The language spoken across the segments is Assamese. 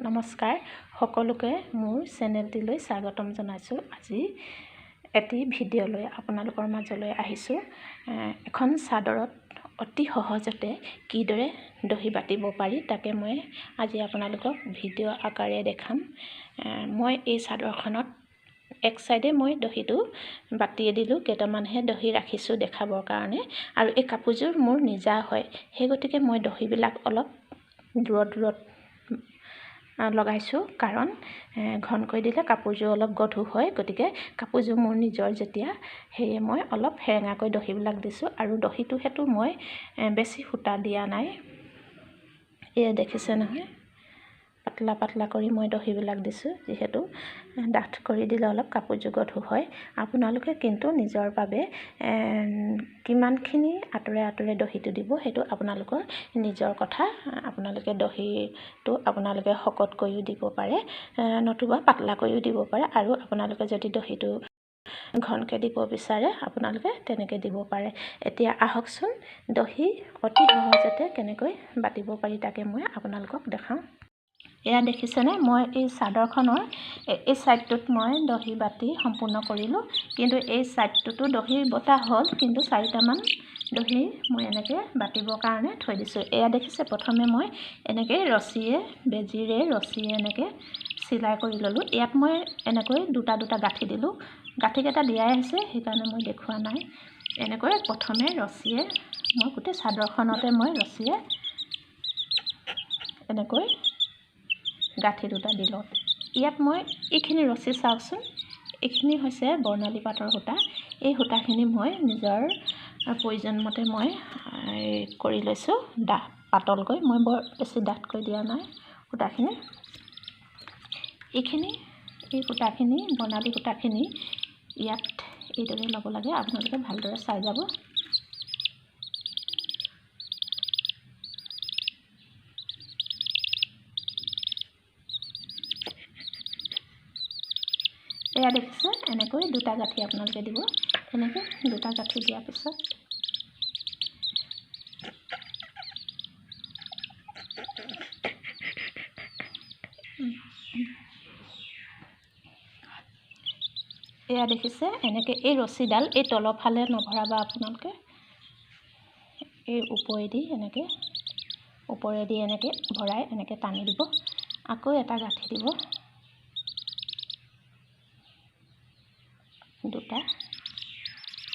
নমস্কাৰ সকলোকে মোৰ চেনেলটিলৈ স্বাগতম জনাইছোঁ। আজি এটি ভিডিঅ' লৈ আপোনালোকৰ মাজলৈ আহিছোঁ। এখন চাদৰত অতি সহজতে কিদৰে দহি বাতিব পাৰি তাকে মই আজি আপোনালোকক ভিডিঅ' আকাৰে দেখাম। মই এই চাদৰখনত এক চাইডে মই দহিটো বাতিয়ে দিলোঁ, কেইটামানহে দহি ৰাখিছোঁ দেখাবৰ কাৰণে। আৰু এই কাপোৰযোৰ মোৰ নিজা হয়, সেই গতিকে মই দহিবিলাক অলপ দূৰত লগাইছোঁ, কাৰণ ঘনকৈ দিলে কাপোৰযোৰ অলপ গধুৰ হয়। গতিকে কাপোৰযোৰ মোৰ নিজৰ যেতিয়া, সেয়ে মই অলপ সেৰেঙাকৈ দহিবিলাক দিছোঁ। আৰু দহিটো সেইটো মই বেছি সূতা দিয়া নাই, এয়া দেখিছে নহয়, পাতলা পাতলা কৰি মই দহিবিলাক দিছোঁ। যিহেতু ডাঠ কৰি দিলে অলপ কাপোৰযোৰ গধুৰ হয়। আপোনালোকে কিন্তু নিজৰ বাবে কিমানখিনি আঁতৰে দহিটো দিব সেইটো আপোনালোকৰ নিজৰ কথা। আপোনালোকে দহিটো আপোনালোকে শকত কৰিও দিব পাৰে, নতুবা পাতলা কৰিও দিব পাৰে। আৰু আপোনালোকে যদি দহিটো ঘনকৈ দিব বিচাৰে আপোনালোকে তেনেকৈ দিব পাৰে। এতিয়া আহকচোন দহি অতি সহজতে কেনেকৈ বাতিব পাৰি তাকে মই আপোনালোকক দেখাওঁ। এয়া দেখিছেনে, মই এই চাদৰখনৰ এই ছাইডটোত মই দহি বাতি সম্পূৰ্ণ কৰিলোঁ, কিন্তু এই ছাইডটোতো দহি বতা হ'ল, কিন্তু 4টামান দহি মই এনেকৈ বাতিবৰ কাৰণে থৈ দিছোঁ। এয়া দেখিছে, প্ৰথমে মই এনেকৈ বেজীৰে ৰছীয়ে এনেকৈ চিলাই কৰি ল'লোঁ। ইয়াত মই এনেকৈ দুটা গাঁঠি দিলোঁ, গাঁঠিকেইটা দিয়াই আছে সেইকাৰণে মই দেখুওৱা নাই। এনেকৈ প্ৰথমে ৰছীয়ে মই গোটেই চাদৰখনতে মই ৰছীয়ে এনেকৈ গাঁঠি দুটা দিলোঁ। ইয়াত মই এইখিনি ৰছী চাওকচোন, এইখিনি হৈছে বৰ্ণালী পাটৰ সূতা। এই সূতাখিনি মই নিজৰ প্ৰয়োজন মতে মই কৰি লৈছোঁ পাতলকৈ, মই বৰ বেছি ডাঠকৈ দিয়া নাই সূতাখিনি। এই সূতাখিনি বৰ্ণালী সূতাখিনি ইয়াত এইদৰে ল'ব লাগে, আপোনালোকে ভালদৰে চাই যাব। এয়া দেখিছে, এনেকৈ দুটা গাঁঠি আপোনালোকে দিব। এনেকৈ দুটা গাঁঠি দিয়াৰ পিছত এয়া দেখিছে, এনেকৈ এই ৰছীডাল এই তলৰ ফালে নভৰাবা আপোনালোকে, এই ওপৰেদি এনেকৈ ভৰাই এনেকৈ টানি দিব। আকৌ এটা গাঁঠি দিব, দুটা,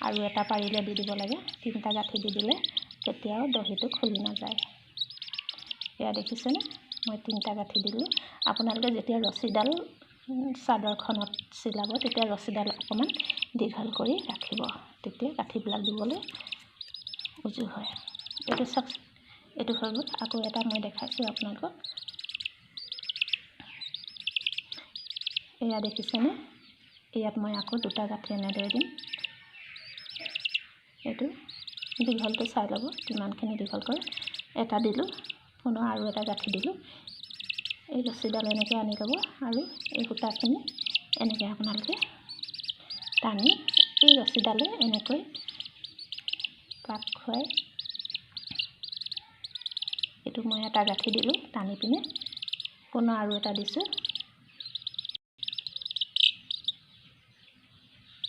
আৰু এটা পাৰিলে দি দিব লাগে। 3টা গাঁঠি দি দিলে কেতিয়াও দহিটো খুলি নাযায়। এয়া দেখিছেনে, মই 3টা গাঁঠি দিলোঁ। আপোনালোকে যেতিয়া ৰছীডাল চাদৰখনত চিলাব তেতিয়া ৰছীডাল অকণমান দীঘল কৰি ৰাখিব, তেতিয়া গাঁঠিবিলাক দিবলৈ উজু হয়। এইটো চাওক, এইটো হৈ গ'ল। আকৌ এটা মই দেখাইছোঁ আপোনালোকক। এয়া দেখিছেনে, ইয়াত মই আকৌ দুটা গাঁঠি এনেদৰে দিম। এইটো দীঘলটো চাই ল'ব কিমানখিনি দীঘল কৰে। এটা দিলোঁ, পুনৰ আৰু এটা গাঁঠি দিলোঁ। এই ৰছীডাল এনেকৈ আনি ল'ব, আৰু এই সূতাখিনি এনেকৈ আপোনালোকে টানি এই ৰছীডালে এনেকৈ কাট খুৱাই, এইটো মই এটা গাঁঠি দিলোঁ টানি পিনে, পুনৰ আৰু এটা দিছোঁ।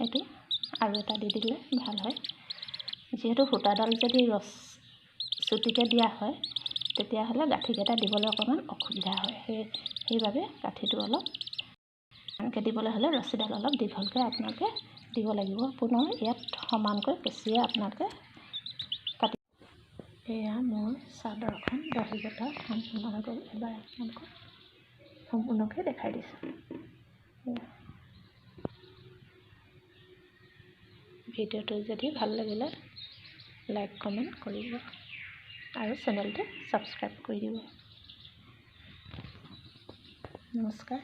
এইটো আৰু এটা দি দিলে ভাল হয়। যিহেতু সূতাডাল যদি চুটিকৈ দিয়া হয় তেতিয়াহ'লে গাঁঠিকেইটা দিবলৈ অকণমান অসুবিধা হয়। সেইবাবে গাঁঠিটো অলপ টানকৈ দিবলৈ হ'লে ৰছীডাল অলপ দীঘলকৈ আপোনালোকে দিব লাগিব। পুনৰ ইয়াত সমানকৈ কেঁচিৰে আপোনালোকে কাটি। এয়া মোৰ চাদৰখন দহি বটা সম্পূৰ্ণ হৈ গ'ল। এবাৰ আপোনালোকক সম্পূৰ্ণকৈ দেখাই দিছোঁ। ভিডিঅ'টো যদি ভাল লাগিলে লাইক কমেণ্ট কৰিব আৰু চেনেলটো ছাবস্ক্ৰাইব কৰি দিব। নমস্কাৰ।